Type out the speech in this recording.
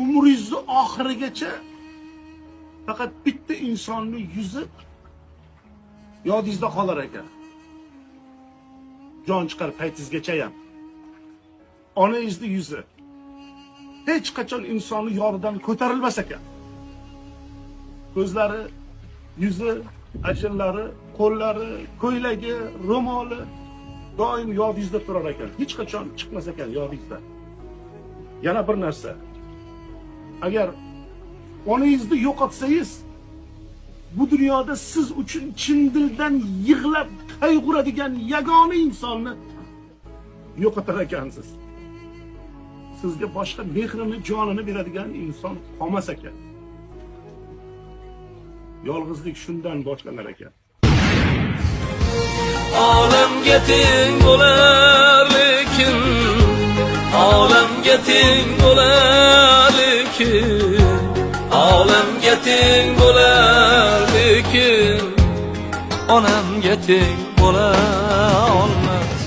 umringizni oxirigacha faqat bitta insonning yuzi yodingizda qolar ekan. Jon chiqar paytingizgacha ham. Onangizning yuzi hech qachon insonning yonidan ko'tarilmas ekan. Ko'zlari, yuzi, ashinlari, qo'llari, ko'ylagi, ro'moli doim yodingizda turar ekan. Hech qachon chiqmas ekan yodingizda. Yana bir narsa. Agar onangizni yo'qotsangiz, bu dunyoda siz uchun chin dildan yig'lab qayg'uradigan yagona insonni yo'qotar ekansiz. Sizga boshqa mehrini, jonini beradigan inson qolmas ekan. Yolg'izlik shundan boshlanar ekan. Olamga teng bo'lar lekin, olamga teng bo'lar lekin, olamga teng bo'lar lekin, onamga teng bo'la olmas.